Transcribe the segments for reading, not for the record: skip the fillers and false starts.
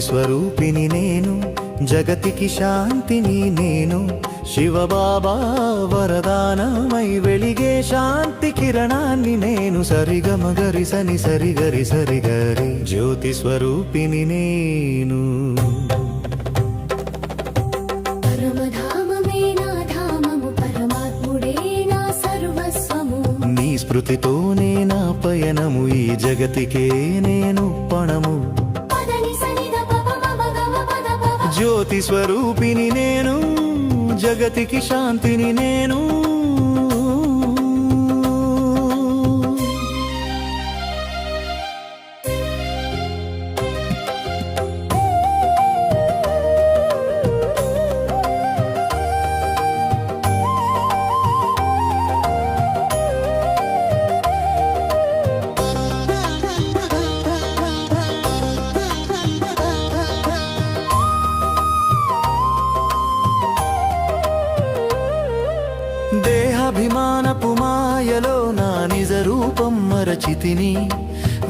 స్వరూపిని నేను, జగతికి శాంతిని నేను, శివబాబా వరదానమై వెలిగే శాంతి కిరణాన్ని నేను. సరిగమగరి సని సరిగరి సరిగరి జ్యోతి స్వరూపిని నేను. నీ స్మృతితోనే నా పయనము, ఈ జగతికే నేను పణము. జ్యోతి స్వరూపిని నేను, జగతికి శాంతిని నేను. దేహాభిమానపు మాయలో నా నిజ రూపం మరచితిని,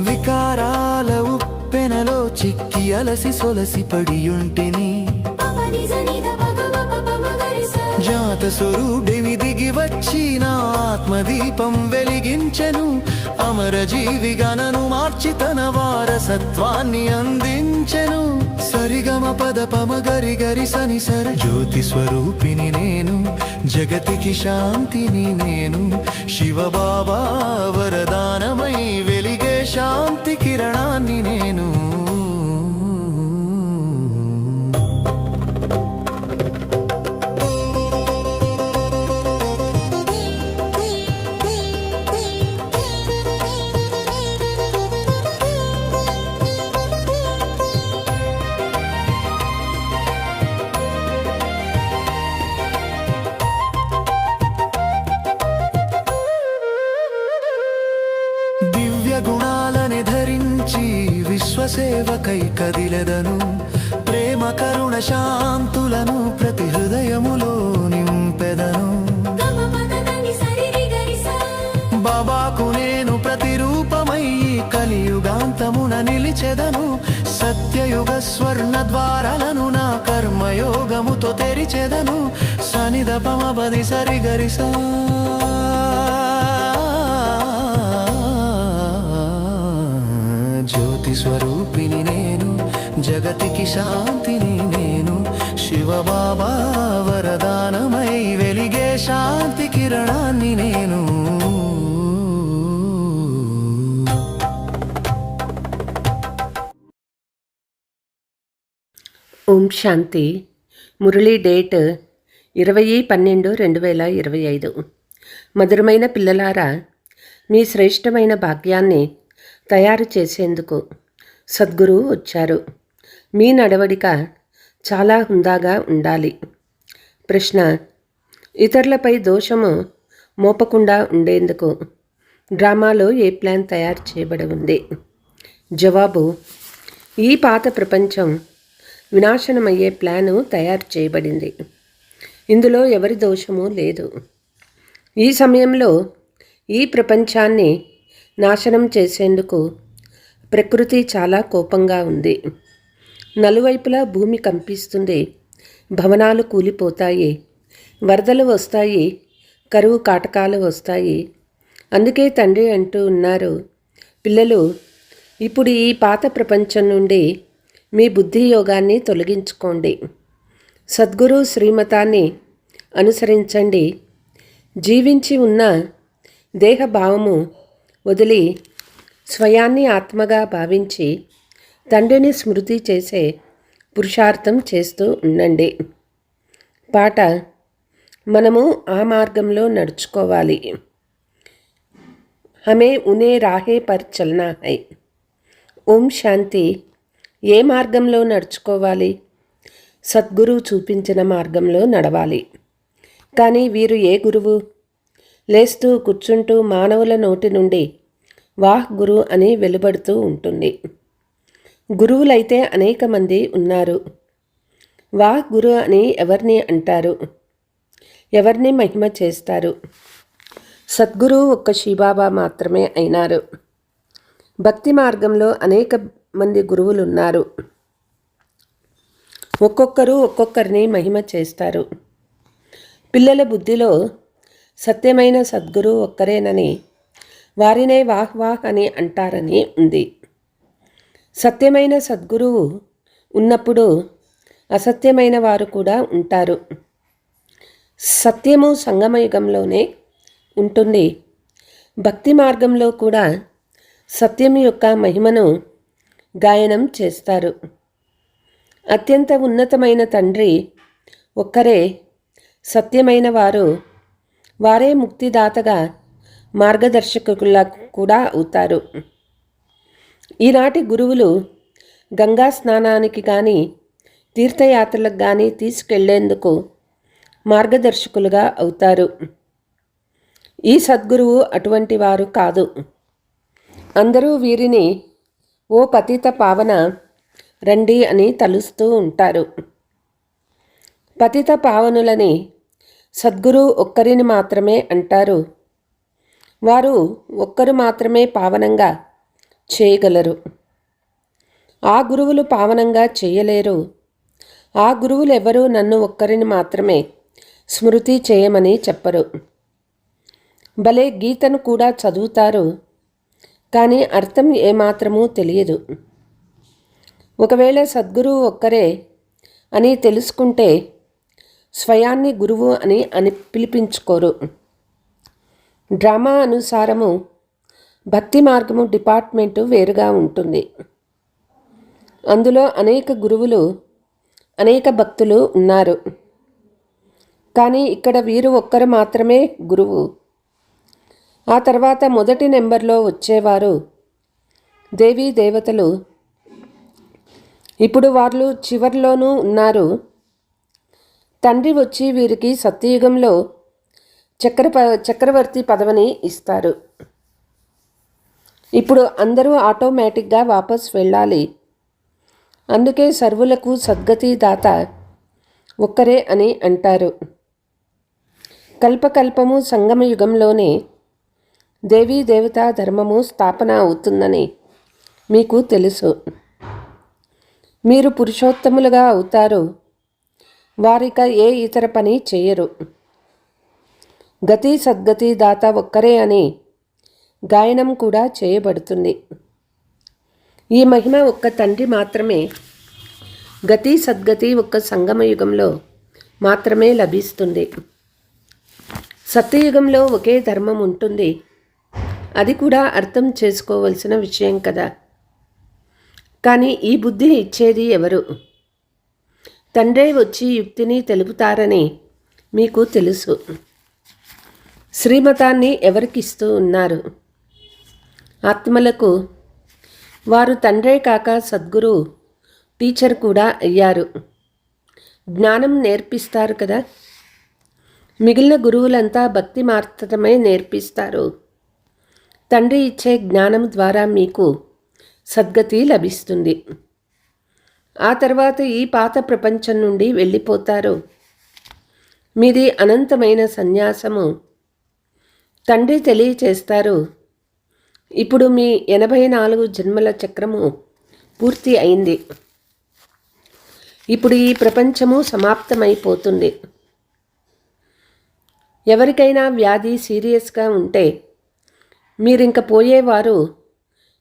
వికారాల ఉప్పెనలో చిక్కి అలసి సొలసి పడియుంటిని. జాత స్వరూపివి దిగి వచ్చి నా ఆత్మదీపం వెలిగించెను, అమరజీవిగా నన్ను మార్చి తన వారసత్వాన్ని అందించెను. సరిగమ పద పమ గరి గరి సని సర జ్యోతి స్వరూపిని నేను, జగతికి శాంతిని నేను, శివబాబా వరదానమై వెలిగే శాంతి కిరణాన్ని నేను. గుణాలని ధరించి విశ్వసేవకై కదిలెదను, ప్రేమ కరుణ శాంతులను ప్రతి హృదయములో నింపెదను. బాబాకు నేను ప్రతిరూపమై కలియుగాంతమున నిలిచెదను, సత్యయుగ స్వర్ణ ద్వారాలను నా కర్మయోగముతో తెరిచెదను. సనిద పమబది సరిగరిసా జ్యోతి స్వరూపిని నేను, జగతికి శాంతిని నేను, శివబాబా వరదానమై వెలిగే శాంతి కిరణాన్ని నేను. ఓం శాంతి. మురళీ డేట్ 20/12/2025. మధురమైన పిల్లలారా, మీ శ్రేష్టమైన భాగ్యాన్ని తయారు చేసేందుకు సద్గురువు వచ్చారు. మీ నడవడిక చాలా హుందాగా ఉండాలి. ప్రశ్న: ఇతరులపై దోషము మోపకుండా ఉండేందుకు డ్రామాలో ఏ ప్లాన్ తయారు చేయబడి ఉంది? జవాబు: ఈ పాత ప్రపంచం వినాశనమయ్యే ప్లాను తయారు చేయబడింది. ఇందులో ఎవరి దోషము లేదు. ఈ సమయంలో ఈ ప్రపంచాన్ని నాశనం చేసేందుకు ప్రకృతి చాలా కోపంగా ఉంది. నలువైపులా భూమి కంపిస్తుంది, భవనాలు కూలిపోతాయి, వరదలు వస్తాయి, కరువు కాటకాలు వస్తాయి. అందుకే తండ్రి అంటూ ఉన్నారు, పిల్లలు, ఇప్పుడు ఈ పాత ప్రపంచం నుండి మీ బుద్ధి యోగాన్ని తొలగించుకోండి, సద్గురు శ్రీమతాన్ని అనుసరించండి. జీవించి ఉన్న దేహభావము వదిలి స్వయాన్ని ఆత్మగా భావించి తండ్రిని స్మృతి చేసే పురుషార్థం చేస్తూ ఉండండి. పాట: మనము ఆ మార్గంలో నడుచుకోవాలి. హమే ఉనే రాహే పర్ చల్నా హై. ఓం శాంతి. ఏ మార్గంలో నడుచుకోవాలి? సద్గురువు చూపించిన మార్గంలో నడవాలి. కానీ వీరు ఏ గురువు? లేస్తూ కూర్చుంటూ మానవుల నోటి నుండి వాహ్ గురు అని వెలువడుతూ ఉంటుంది. గురువులైతే అనేక మంది ఉన్నారు. వాహ్ గురు అని ఎవరిని అంటారు? ఎవరిని మహిమ చేస్తారు? సద్గురువు ఒక్క శివబాబా మాత్రమే అయినారు. భక్తి మార్గంలో అనేక మంది గురువులు ఉన్నారు. ఒక్కొక్కరు ఒక్కొక్కరిని మహిమ చేస్తారు. పిల్లల బుద్ధిలో సత్యమైన సద్గురు ఒక్కరేనని, వారినే వాహ్ వాహ్ అని అంటారని ఉంది. సత్యమైన సద్గురువు ఉన్నప్పుడు అసత్యమైన వారు కూడా ఉంటారు. సత్యము సంగమయుగంలోనే ఉంటుంది. భక్తి మార్గంలో కూడా సత్యం యొక్క మహిమను గాయనం చేస్తారు. అత్యంత ఉన్నతమైన తండ్రి ఒక్కరే సత్యమైన వారు, వారే ముక్తిదాతగా మార్గదర్శకులా కూడా అవుతారు. ఈనాటి గురువులు గంగా స్నానానికి కానీ తీర్థయాత్రలకు కానీ తీసుకెళ్లేందుకు మార్గదర్శకులుగా అవుతారు. ఈ సద్గురువు అటువంటి వారు కాదు. అందరూ వీరిని ఓ పతిత పావన రండి అని తలుస్తూ ఉంటారు. పతిత పావనులని సద్గురు ఒక్కరిని మాత్రమే అంటారు. వారు ఒక్కరు మాత్రమే పావనంగా చేయగలరు. ఆ గురువులు పావనంగా చేయలేరు. ఆ గురువులు ఎవరూ నన్ను ఒక్కరిని మాత్రమే స్మృతి చేయమని చెప్పరు. భలే గీతను కూడా చదువుతారు, కానీ అర్థం ఏమాత్రమూ తెలియదు. ఒకవేళ సద్గురువు ఒక్కరే అని తెలుసుకుంటే స్వయాన్ని గురువు అని పిలిపించుకోరు. డ్రామా అనుసారము భక్తి మార్గము డిపార్ట్మెంటు వేరుగా ఉంటుంది. అందులో అనేక గురువులు, అనేక భక్తులు ఉన్నారు. కానీ ఇక్కడ వీరు ఒక్కరు మాత్రమే గురువు. ఆ తర్వాత మొదటి నెంబర్లో వచ్చేవారు దేవీ దేవతలు. ఇప్పుడు వాళ్ళు చివర్లోనూ ఉన్నారు. తండ్రి వచ్చి వీరికి సత్యయుగంలో చక్రవర్తి పదవిని ఇస్తారు. ఇప్పుడు అందరూ ఆటోమేటిక్గా వాపస్ వెళ్ళాలి. అందుకే సర్వులకు సద్గతి దాత ఒక్కరే అని అంటారు. కల్పకల్పము సంగమ యుగంలోనే దేవీ దేవతా ధర్మము స్థాపన అవుతుందని మీకు తెలుసు. మీరు పురుషోత్తములుగా అవుతారు. వారిక ఏ ఇతర పని చేయరు. గతి సద్గతి దాత ఒక్కరే అని గాయనం కూడా చేయబడుతుంది. ఈ మహిమ ఒక్క తండ్రి మాత్రమే, గతి సద్గతి ఒక్క సంగమయుగంలో మాత్రమే లభిస్తుంది. సత్యయుగంలో ఒకే ధర్మం ఉంటుంది. అది కూడా అర్థం చేసుకోవలసిన విషయం కదా. కానీ ఈ బుద్ధి ఇచ్చేది ఎవరు? తండ్రే వచ్చి యుక్తిని తెలుపుతారని మీకు తెలుసు. శ్రీమతాన్ని ఎవరికిస్తూ ఉన్నారు? ఆత్మలకు. వారు తండ్రే కాక సద్గురు టీచర్ కూడా అయ్యారు. జ్ఞానం నేర్పిస్తారు కదా. మిగిలిన గురువులంతా భక్తి మాత్రమే నేర్పిస్తారు. తండ్రి ఇచ్చే జ్ఞానం ద్వారా మీకు సద్గతి లభిస్తుంది. ఆ తర్వాత ఈ పాత ప్రపంచం నుండి వెళ్ళిపోతారు. మీది అనంతమైన సన్యాసము. తండ్రి తెలియచేస్తారు, ఇప్పుడు మీ 84 జన్మల చక్రము పూర్తి అయింది. ఇప్పుడు ఈ ప్రపంచము సమాప్తమైపోతుంది. ఎవరికైనా వ్యాధి సీరియస్గా ఉంటే మీరింక పోయేవారు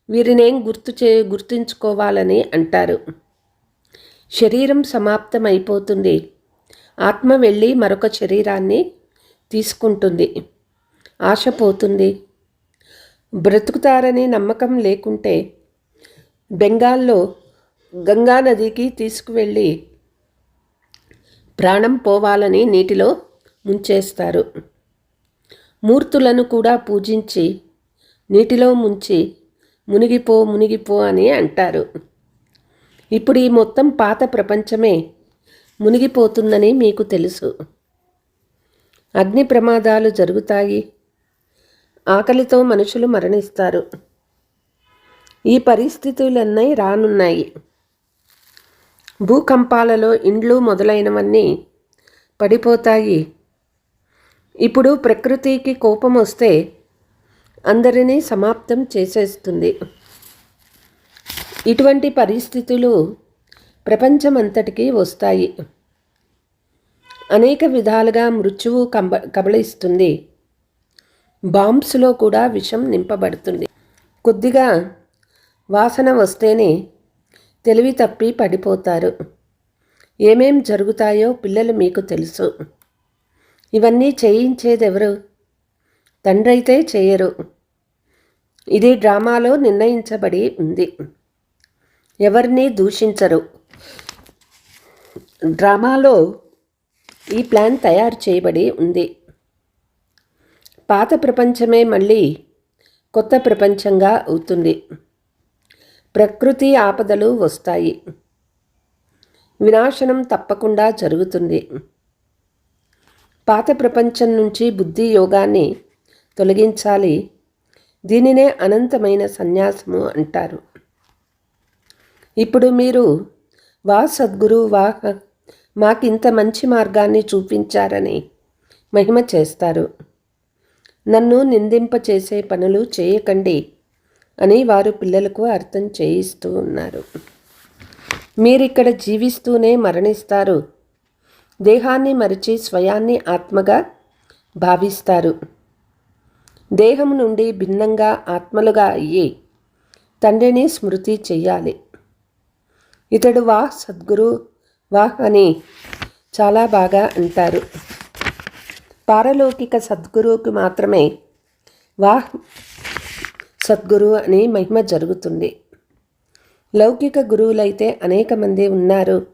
వీరినేం గుర్తుంచుకోవాలని అంటారు. శరీరం సమాప్తమైపోతుంది. ఆత్మ వెళ్ళి మరొక శరీరాన్ని తీసుకుంటుంది. ఆశ పోతుంది. బ్రతుకుతారని నమ్మకం లేకుంటే బెంగాల్లో గంగా నదికి తీసుకువెళ్ళి ప్రాణం పోవాలని నీటిలో ముంచేస్తారు. మూర్తులను కూడా పూజించి నీటిలో ముంచి మునిగిపో అని అంటారు. ఇప్పుడు ఈ మొత్తం పాత ప్రపంచమే మునిగిపోతుందని మీకు తెలుసు. అగ్ని ప్రమాదాలు జరుగుతాయి. ఆకలితో మనుషులు మరణిస్తారు. ఈ పరిస్థితులన్నీ రానున్నాయి. భూకంపాలలో ఇండ్లు మొదలైనవన్నీ పడిపోతాయి. ఇప్పుడు ప్రకృతికి కోపం వస్తే అందరినీ సమాప్తం చేసేస్తుంది. ఇటువంటి పరిస్థితులు ప్రపంచమంతటికీ వస్తాయి. అనేక విధాలుగా మృత్యువు కబళిస్తుంది. బాంబ్స్లో కూడా విషం నింపబడుతుంది. కొద్దిగా వాసన వస్తేనే తెలివి తప్పి పడిపోతారు. ఏమేం జరుగుతాయో పిల్లలు మీకు తెలుసు. ఇవన్నీ చేయించేదెవరు? తండ్రైతే చేయరు. ఇది డ్రామాలో నిర్ణయించబడి ఉంది. ఎవరిని దూషించరు. డ్రామాలో ఈ ప్లాన్ తయారు చేయబడి ఉంది. పాత ప్రపంచమే మళ్ళీ కొత్త ప్రపంచంగా అవుతుంది. ప్రకృతి ఆపదలు వస్తాయి. వినాశనం తప్పకుండా జరుగుతుంది. పాత ప్రపంచం నుంచి బుద్ధి యోగాన్ని తొలగించాలి. దీనినే అనంతమైన సన్యాసము అంటారు. ఇప్పుడు మీరు వా సద్గురు మాకింత మంచి మార్గాన్ని చూపించారని మహిమ చేస్తారు. నన్ను నిందింపచేసే పనులు చేయకండి అని వారు పిల్లలకు అర్థం చేయిస్తూ ఉన్నారు. మీరిక్కడ జీవిస్తూనే మరణిస్తారు. దేహాన్ని మరిచి స్వయాన్ని ఆత్మగా భావిస్తారు. దేహం నుండి భిన్నంగా ఆత్మలుగా అయ్యి తండ్రిని స్మృతి చెయ్యాలి. ఇతడు వాహ్ సద్గురు వాహ్ అని చాలా బాగా అంటారు. పారలౌకిక సద్గురువుకి మాత్రమే వాహ్ సద్గురు అని మహిమ జరుగుతుంది. లౌకిక గురువులైతే అనేక మంది ఉన్నారు.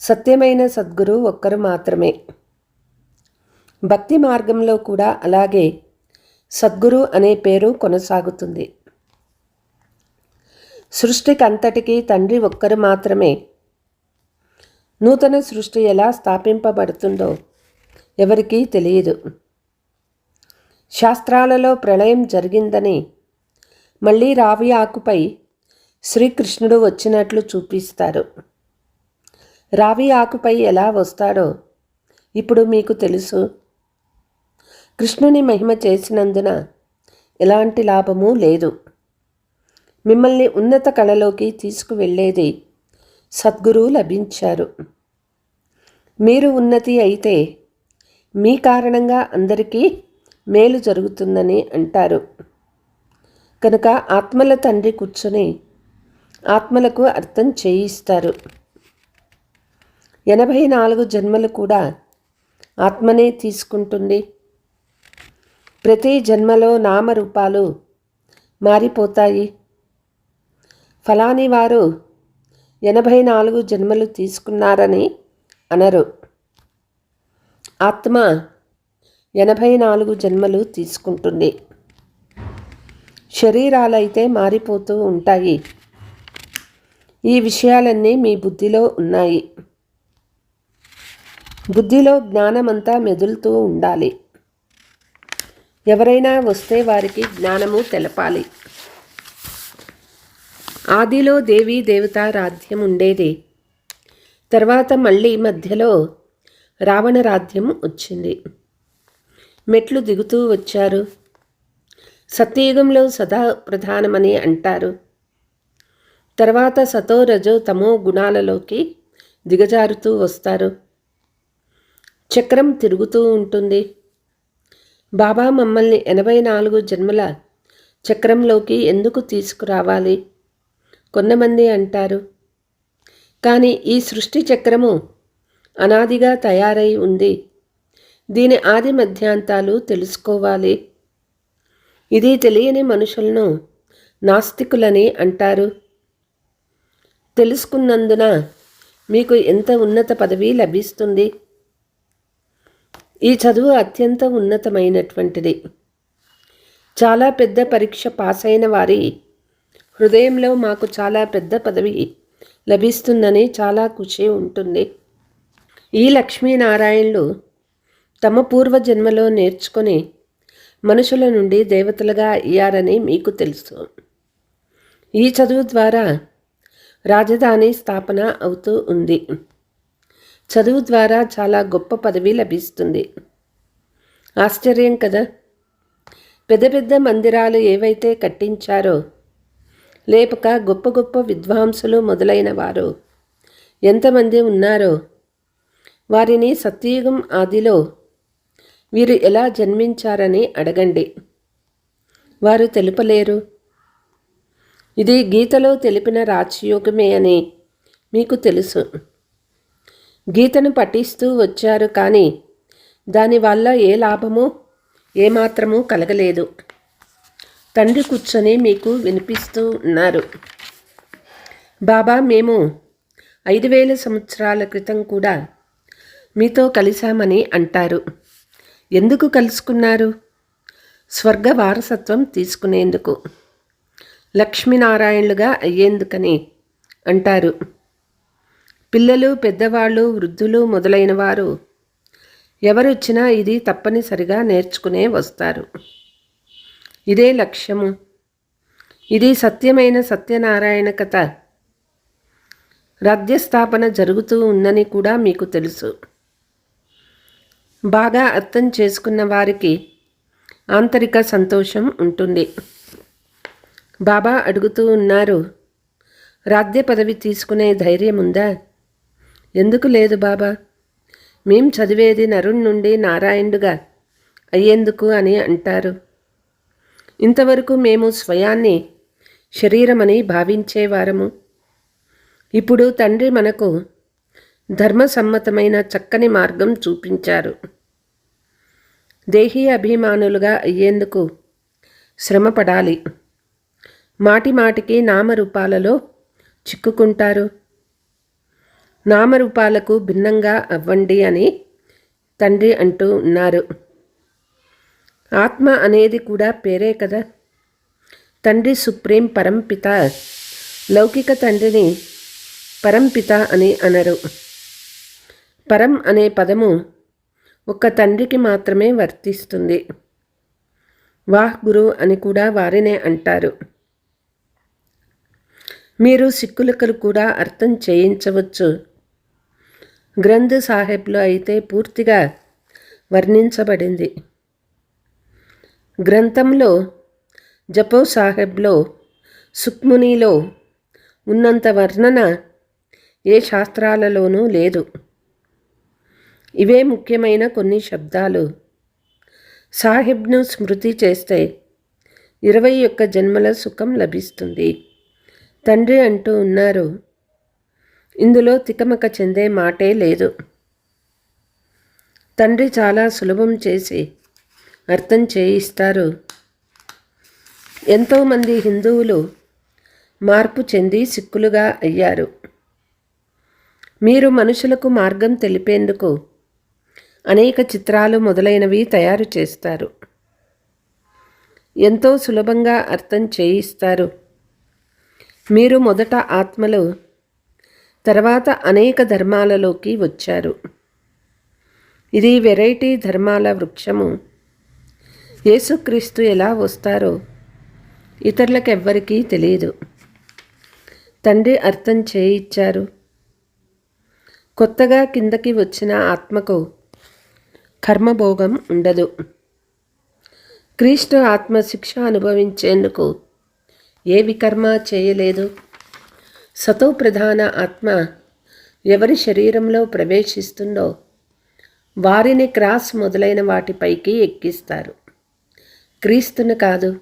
సత్యమైన సద్గురు ఒక్కరు మాత్రమే. భక్తి మార్గంలో కూడా అలాగే సద్గురు అనే పేరు కొనసాగుతుంది. సృష్టికి అంతటికీ తండ్రి ఒక్కరు మాత్రమే. నూతన సృష్టి ఎలా స్థాపింపబడుతుందో ఎవరికీ తెలియదు. శాస్త్రాలలో ప్రళయం జరిగిందని మళ్ళీ రావి ఆకుపై శ్రీకృష్ణుడు వచ్చినట్లు చూపిస్తారు. రావి ఆకుపై ఎలా వస్తాడో ఇప్పుడు మీకు తెలుసు. కృష్ణుని మహిమ చేసినందున ఎలాంటి లాభము లేదు. మిమ్మల్ని ఉన్నత కళలోకి తీసుకువెళ్ళేది సద్గురువు లభించారు. మీరు ఉన్నతి అయితే మీ కారణంగా అందరికీ మేలు జరుగుతుందని అంటారు. కనుక ఆత్మల తండ్రి కూర్చొని ఆత్మలకు అర్థం చేయిస్తారు. 84 జన్మలు కూడా ఆత్మనే తీసుకుంటుంది. ప్రతి జన్మలో నామరూపాలు మారిపోతాయి. ఫలాని వారు 84 జన్మలు తీసుకున్నారని అనరు. ఆత్మ 84 జన్మలు తీసుకుంటుంది. శరీరాలైతే మారిపోతూ ఉంటాయి. ఈ విషయాలన్నీ మీ బుద్ధిలో ఉన్నాయి. బుద్ధిలో జ్ఞానమంతా మెదులుతూ ఉండాలి. ఎవరైనా వస్తే వారికి జ్ఞానము తెలపాలి. ఆదిలో దేవీ దేవతారాధ్యం ఉండేది. తర్వాత మళ్ళీ మధ్యలో రావణరాధ్యం వచ్చింది. మెట్లు దిగుతూ వచ్చారు. సత్యయుగంలో సదా ప్రధానమని అంటారు. తర్వాత సతో రజో తమో గుణాలలోకి దిగజారుతూ వస్తారు. చక్రం తిరుగుతూ ఉంటుంది. బాబా మమ్మల్ని 84 జన్మల చక్రంలోకి ఎందుకు తీసుకురావాలి? కొంతమంది అంటారు. కానీ ఈ సృష్టి చక్రము అనాదిగా తయారై ఉంది. దీని ఆది మధ్యాంతాలు తెలుసుకోవాలి. ఇది తెలియని మనుషులను నాస్తికులని అంటారు. తెలుసుకున్నందున మీకు ఎంత ఉన్నత పదవి లభిస్తుంది. ఈ చదువు అత్యంత ఉన్నతమైనటువంటిది. చాలా పెద్ద పరీక్ష పాస్ అయిన వారి హృదయంలో మాకు చాలా పెద్ద పదవి లభిస్తుందని చాలా ఖుషి ఉంటుంది. ఈ లక్ష్మీనారాయణులు తమ పూర్వజన్మలో నేర్చుకొని మనుషుల నుండి దేవతలుగా అయ్యారని మీకు తెలుసు. ఈ చదువు ద్వారా రాజధాని స్థాపన అవుతూ ఉంది. చదువు ద్వారా చాలా గొప్ప పదవి లభిస్తుంది. ఆశ్చర్యం కదా? పెద్ద పెద్ద మందిరాలు ఏవైతే కట్టించారో, లేపక గొప్ప గొప్ప విద్వాంసులు మొదలైన వారు ఎంతమంది ఉన్నారో వారిని సత్యయుగం ఆదిలో వీరు ఎలా జన్మించారని అడగండి. వారు తెలుపలేరు. ఇది గీతలో తెలిపిన రాజయోగమే అని మీకు తెలుసు. గీతను పఠిస్తూ వచ్చారు, కానీ దానివల్ల ఏ లాభము ఏమాత్రమూ కలగలేదు. తండ్రి కూర్చొని మీకు వినిపిస్తూ ఉన్నారు. బాబా, మేము 5000 సంవత్సరాల క్రితం కూడా మీతో కలిశామని అంటారు. ఎందుకు కలుసుకున్నారు? స్వర్గ వారసత్వం తీసుకునేందుకు, లక్ష్మీనారాయణులుగా అయ్యేందుకని అంటారు. పిల్లలు, పెద్దవాళ్ళు, వృద్ధులు మొదలైన వారు ఎవరొచ్చినా ఇది తప్పనిసరిగా నేర్చుకునే వస్తారు. ఇదే లక్ష్యము. ఇది సత్యమైన సత్యనారాయణ కథ. రాజ్యస్థాపన జరుగుతూ ఉందని కూడా మీకు తెలుసు. బాగా అర్థం చేసుకున్న వారికి ఆంతరిక సంతోషం ఉంటుంది. బాబా అడుగుతూ ఉన్నారు, రాజ్య పదవి తీసుకునే ధైర్యం ఉందా? ఎందుకు లేదు బాబా? మేం చదివేది నరుణ్ నుండి నారాయణుడుగా అయ్యేందుకు అని అంటారు. ఇంతవరకు మేము స్వయాన్ని శరీరమని భావించేవారము. ఇప్పుడు తండ్రి మనకు ధర్మసమ్మతమైన చక్కని మార్గం చూపించారు. దేహీ అభిమానులుగా అయ్యేందుకు శ్రమపడాలి. మాటిమాటికి నామరూపాలలో చిక్కుకుంటారు. నామరూపాలకు భిన్నంగా అవ్వండి అని తండ్రి అంటూ ఉన్నారు. ఆత్మ అనేది కూడా పేరే కదా. తండ్రి సుప్రీం పరంపిత. లౌకిక తండ్రిని పరంపిత అని అనరు. పరం అనే పదము ఒక్క తండ్రికి మాత్రమే వర్తిస్తుంది. వాహ్ గురు అని కూడా వారినే అంటారు. మీరు సిక్కులకు కూడా అర్థం చేయించవచ్చు. గ్రంథ్ సాహెబ్లో అయితే పూర్తిగా వర్ణించబడింది. గ్రంథంలో, జపో సాహెబ్లో, సుక్మునిలో ఉన్నంత వర్ణన ఏ శాస్త్రాలలోనూ లేదు. ఇవే ముఖ్యమైన కొన్ని శబ్దాలు. సాహెబ్ను స్మృతి చేస్తే 21 జన్మల సుఖం లభిస్తుంది. తండ్రి అంటూ ఉన్నారు. ఇందులో తికమక చెందే మాటే లేదు. తండ్రి చాలా సులభం చేసి అర్థం చేయిస్తారు. ఎంతోమంది హిందువులు మార్పు చెంది సిక్కులుగా అయ్యారు. మీరు మనుషులకు మార్గం తెలిపేందుకు అనేక చిత్రాలు మొదలైనవి తయారు చేస్తారు. ఎంతో సులభంగా అర్థం చేయిస్తారు. మీరు మొదట ఆత్మలు, తర్వాత అనేక ధర్మాలలోకి వచ్చారు. ఇది వెరైటీ ధర్మాల వృక్షము. యేసుక్రీస్తు ఎలా వస్తారో ఇతరులకెవ్వరికీ తెలియదు. తండ్రి అర్థం చేయించారు. కొత్తగా కిందకి వచ్చిన ఆత్మకు కర్మభోగం ఉండదు. క్రీస్తు ఆత్మ శిక్ష అనుభవించేందుకు ఏ వికర్మ చేయలేదు. సతో ప్రధాన ఆత్మ ఎవరి శరీరంలో ప్రవేశిస్తుందో వారిని క్రాస్ మొదలైన వాటిపైకి ఎక్కిస్తారు. క్రీస్తును కాదు.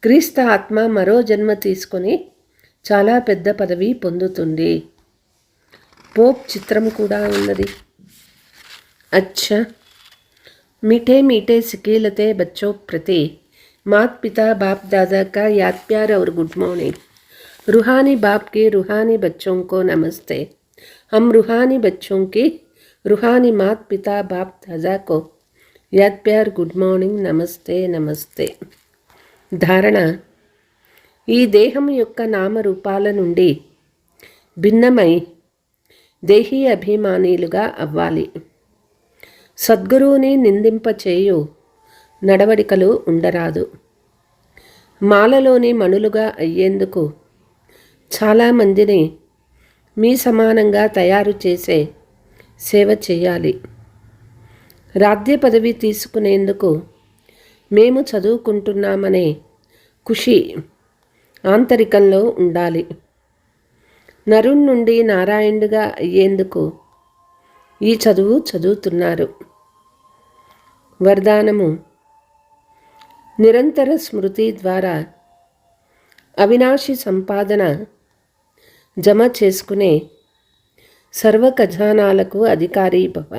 క్రీస్తు ఆత్మ మరో జన్మ తీసుకొని చాలా పెద్ద పదవి పొందుతుంది. పోప్ చిత్రం కూడా ఉన్నది. अच्छा, मीठे मीठे सिकीलते बच्चों प्रति माता पिता बाप दादा का याद प्यार और गुड मॉर्निंग. रूहानी बाप के रूहानी बच्चों को नमस्ते. हम रूहानी बच्चों की रूहानी माता पिता बाप दादा को याद प्यार गुड मॉर्निंग नमस्ते नमस्ते. ధారణ: ఈ దేహం యొక్క నామరూపాల నుండి భిన్నమై దేహీ అభిమానీలుగా అవ్వాలి. సద్గురువుని నిందింపచేయు నడవడికలు ఉండరాదు. మాలలోని మణులుగా అయ్యేందుకు చాలామందిని మీ సమానంగా తయారు చేసే సేవ చేయాలి. రాజ్య పదవి తీసుకునేందుకు మేము చదువుకుంటున్నామనే ఖుషి ఆంతరికంలో ఉండాలి. నరుణ్ నుండి నారాయణుడిగా అయ్యేందుకు ఈ చదువు చదువుతున్నారు. వరదానము: నిరంతర స్మృతి ద్వారా అవినాశి సంపాదన జమ చేసుకునే సర్వ ఖజానాలకు అధికారి భవ.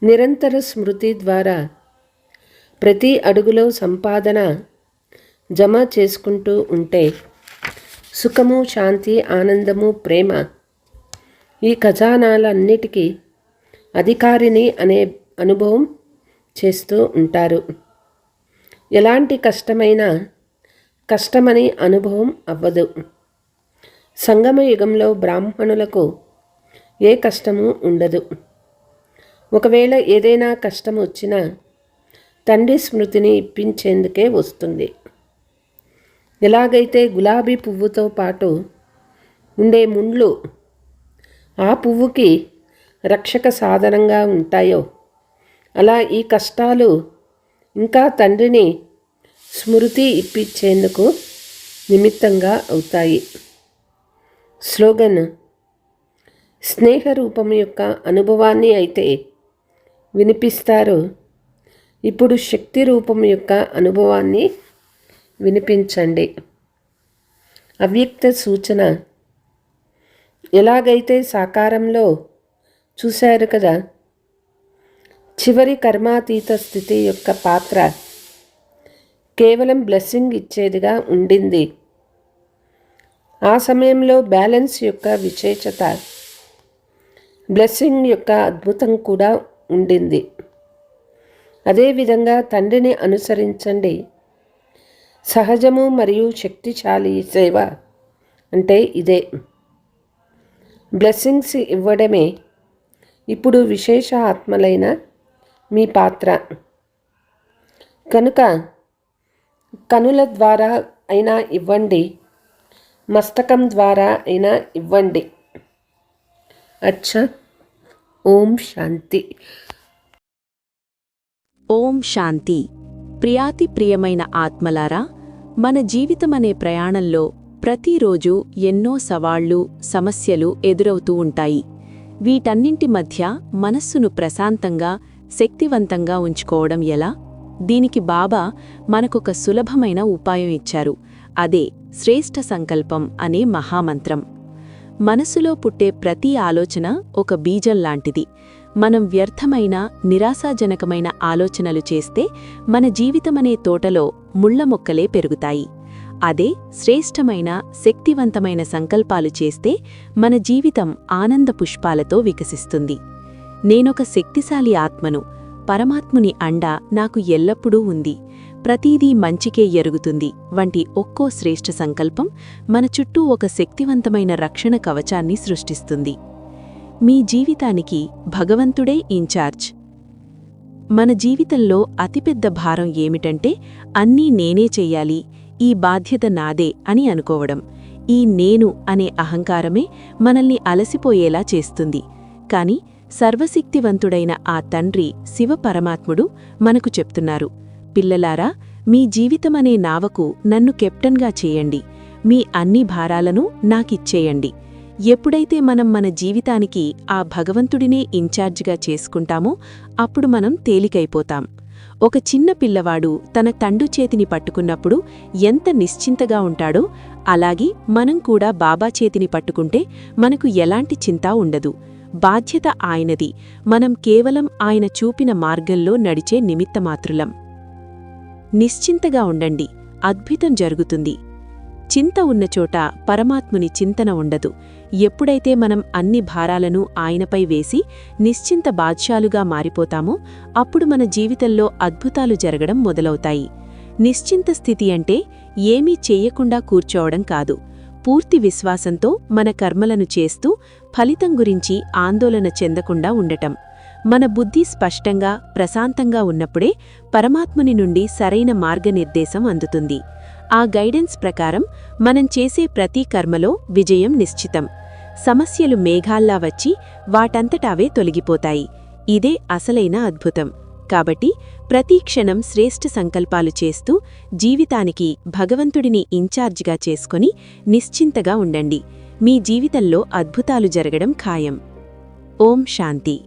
నిరంతర స్మృతి ద్వారా ప్రతి అడుగులో సంపాదన జమ చేసుకుంటూ ఉంటే సుఖము, శాంతి, ఆనందము, ప్రేమ, ఈ ఖజానాలన్నిటికీ అధికారిని అనే అనుభవం చేస్తూ ఉంటారు. ఎలాంటి కష్టమైనా కష్టమని అనుభవం అవ్వదు. సంగమ యుగంలో బ్రాహ్మణులకు ఏ కష్టము ఉండదు. ఒకవేళ ఏదైనా కష్టం వచ్చినా తండ్రి స్మృతిని ఇప్పించేందుకే వస్తుంది. ఎలాగైతే గులాబీ పువ్వుతో పాటు ఉండే ముండ్లు ఆ పువ్వుకి రక్షక సాధనంగా ఉంటాయో, అలా ఈ కష్టాలు ఇంకా తండ్రిని స్మృతి ఇప్పించేందుకు నిమిత్తంగా అవుతాయి. స్లోగన్: స్నేహ రూపం యొక్క అనుభవాన్ని అయితే వినిపిస్తారు, ఇప్పుడు శక్తి రూపం యొక్క అనుభవాన్ని వినిపించండి. అవ్యక్త సూచన: ఎలాగైతే సాకారంలో చూశారు కదా, చివరి కర్మాతీత స్థితి యొక్క పాత్ర కేవలం బ్లెస్సింగ్ ఇచ్చేదిగా ఉండింది. ఆ సమయంలో బ్యాలెన్స్ యొక్క విశేషత, బ్లెస్సింగ్ యొక్క అద్భుతం కూడా ఉండింది. అదేవిధంగా తండ్రిని అనుసరించండి. సహజము మరియు శక్తిశాలి సేవ అంటే ఇదే. బ్లెస్సింగ్స్ ఇవ్వడమే ఇప్పుడు విశేష ఆత్మలైన మీ పాత్ర. కనుక కనుల ద్వారా అయినా ఇవ్వండి, మస్తకం ద్వారా అయినా ఇవ్వండి. అచ్చా. ఓం శాంతి. ఓం శాంతి. ప్రియాతి ప్రియమైన ఆత్మలారా, మన జీవితమనే ప్రయాణంలో ప్రతిరోజు ఎన్నో సవాళ్లు, సమస్యలు ఎదురవుతూ ఉంటాయి. వీటన్నింటి మధ్య మనస్సును ప్రశాంతంగా, శక్తివంతంగా ఉంచుకోవడం ఎలా? దీనికి బాబా మనకొక సులభమైన ఉపాయం ఇచ్చారు. అదే శ్రేష్ఠ సంకల్పం అనే మహామంత్రం. మనసులో పుట్టే ప్రతి ఆలోచన ఒక బీజం లాంటిది. మనం వ్యర్థమైన, నిరాశాజనకమైన ఆలోచనలు చేస్తే మన జీవితమనే తోటలో ముళ్ల మొక్కలే పెరుగుతాయి. అదే శ్రేష్టమైన, శక్తివంతమైన సంకల్పాలు చేస్తే మన జీవితం ఆనంద పుష్పాలతో వికసిస్తుంది. నేనొక శక్తిశాలి ఆత్మను, పరమాత్ముని అండ నాకు ఎల్లప్పుడూ ఉంది, ప్రతీదీ మంచికే ఎరుగుతుంది వంటి ఒక్కో శ్రేష్ఠ సంకల్పం మన చుట్టూ ఒక శక్తివంతమైన రక్షణ కవచాన్ని సృష్టిస్తుంది. మీ జీవితానికి భగవంతుడే ఇన్ఛార్జ్. మన జీవితంలో అతిపెద్ద భారం ఏమిటంటే అన్నీ నేనే చెయ్యాలి, ఈ బాధ్యత నాదే అని అనుకోవడం. ఈ నేను అనే అహంకారమే మనల్ని అలసిపోయేలా చేస్తుంది. కాని సర్వశక్తివంతుడైన ఆ తండ్రి శివపరమాత్ముడు మనకు చెప్తున్నారు, పిల్లలారా, మీ జీవితమనే నావకు నన్ను కెప్టెన్గా చేయండి, మీ అన్ని భారాలను నాకిచ్చేయండి. ఎప్పుడైతే మనం మన జీవితానికి ఆ భగవంతుడినే ఇన్ఛార్జిగా చేసుకుంటామో అప్పుడు మనం తేలికైపోతాం. ఒక చిన్న పిల్లవాడు తన తండ్రి చేతిని పట్టుకున్నప్పుడు ఎంత నిశ్చింతగా ఉంటాడో, అలాగే మనం కూడా బాబా చేతిని పట్టుకుంటే మనకు ఎలాంటి చింత ఉండదు. బాధ్యత ఆయనది, మనం కేవలం ఆయన చూపిన మార్గంలో నడిచే నిమిత్తమాత్రులం. నిశ్చింతగా ఉండండి, అద్భుతం జరుగుతుంది. చింత ఉన్నచోట పరమాత్ముని చింతన ఉండదు. ఎప్పుడైతే మనం అన్ని భారాలను ఆయనపై వేసి నిశ్చింత బాద్షాలుగా మారిపోతామో అప్పుడు మన జీవితంలో అద్భుతాలు జరగడం మొదలవుతాయి. నిశ్చింత స్థితి అంటే ఏమీ చెయ్యకుండా కూర్చోవడం కాదు. పూర్తి విశ్వాసంతో మన కర్మలను చేస్తూ ఫలితం గురించి ఆందోళన చెందకుండా ఉండటం. మన బుద్ధి స్పష్టంగా, ప్రశాంతంగా ఉన్నప్పుడే పరమాత్ముని నుండి సరైన మార్గనిర్దేశం అందుతుంది. ఆ గైడెన్స్ ప్రకారం మనం చేసే ప్రతి కర్మలో విజయం నిశ్చితం. సమస్యలు మేఘాల్లా వచ్చి వాటంతటావే తొలగిపోతాయి. ఇదే అసలైన అద్భుతం. కాబట్టి ప్రతి క్షణం శ్రేష్ఠ సంకల్పాలు చేస్తూ జీవితానికి భగవంతుడిని ఇన్ఛార్జిగా చేసుకొని నిశ్చింతగా ఉండండి. మీ జీవితంలో అద్భుతాలు జరగడం ఖాయం. ఓం శాంతి.